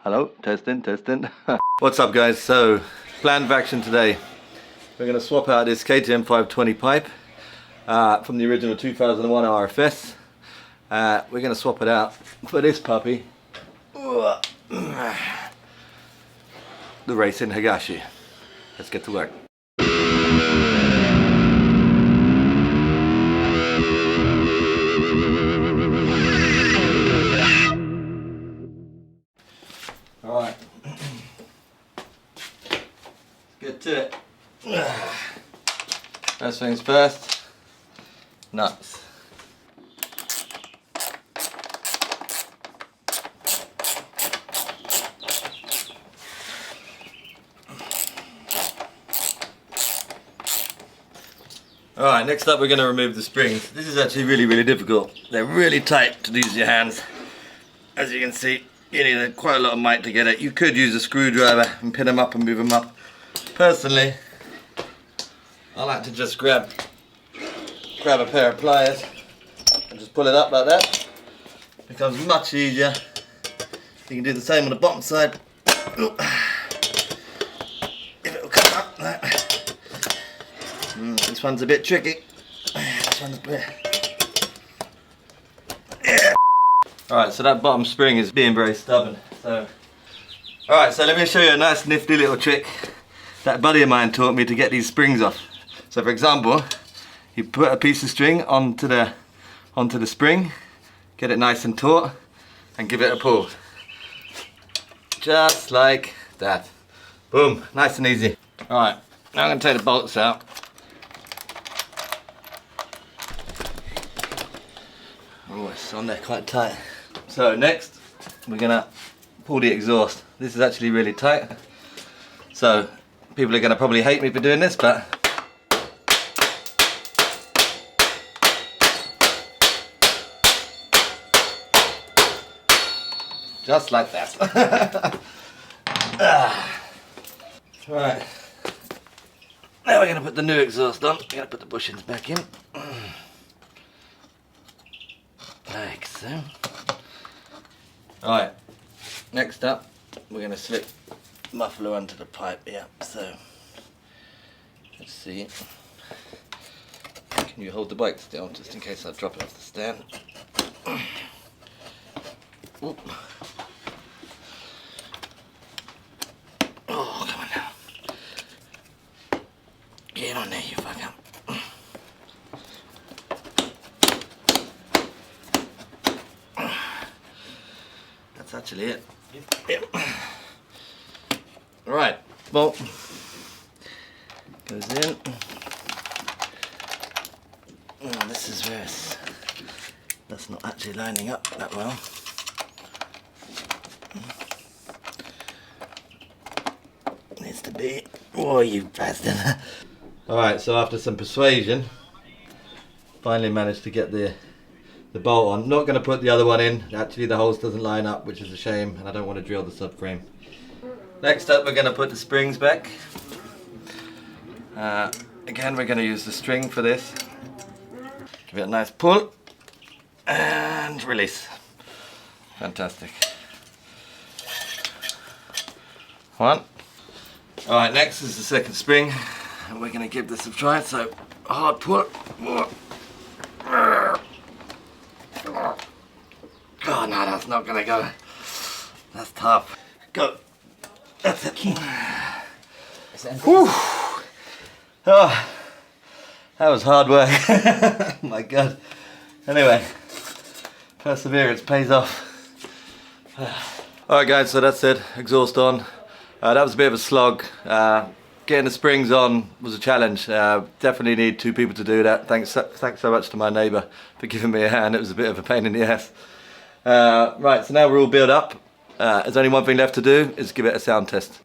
Hello, testing. What's up guys? So, plan of action today. We're going to swap out this KTM 520 pipe from the original 2001 RFS. We're going to swap it out for this puppy, the racing Higashsi. Let's get to work. Alright, get to it. First things first, nuts. Alright, next up we're going to remove the springs. This is actually really difficult. They're really tight to use your hands. As you can see, you need quite a lot of might to get it. You could use a screwdriver and pin them up and move them up. Personally, I like to just grab a pair of pliers and just pull it up like that. It becomes much easier. You can do the same on the bottom side. If it will come up like that. This one's a bit tricky. This one's a bit... Yeah. Alright, so that bottom spring is being very stubborn. Alright, so let me show you a nice nifty little trick that a buddy of mine taught me to get these springs off. So for example, you put a piece of string onto the spring, get it nice and taut, and give it a pull. Just like that. Boom, nice and easy. Alright, now I'm going to take the bolts out. Oh, it's on there quite tight. So next, we're going to pull the exhaust. This is actually really tight. So people are going to probably hate me for doing this, but just like that. Right. Now we're going to put the new exhaust on. We're going to put the bushings back in. Like so. Alright, next up we're going to slip the muffler onto the pipe here. So, let's see. Can you hold the bike still, just in case I drop it off the stand? Oop. Oh, come on now. Get on there, you fucker. That's actually it. Yep. Right, bolt goes in. Oh, this is where that's not actually lining up that well. Needs to be. Oh, you bastard. Alright, so after some persuasion, finally managed to get the bolt on. Not going to put the other one in. Actually the holes doesn't line up, which is a shame, and I don't want to drill the subframe. Next up we're going to put the springs back. Again we're going to use the string for this. Give it a nice pull and release. Fantastic. One. Alright, next is the second spring, and we're going to give this a try. So hard pull. Oh no, that's not gonna go. That's tough. Go. That's it. Whew. Oh, that was hard work. Oh my god. Anyway, perseverance pays off. Alright guys, so that's it. Exhaust on. That was a bit of a slog. Getting the springs on was a challenge. Definitely need two people to do that. Thanks so much to my neighbour for giving me a hand. It was a bit of a pain in the ass. Right, so now we're all built up. There's only one thing left to do, is give it a sound test.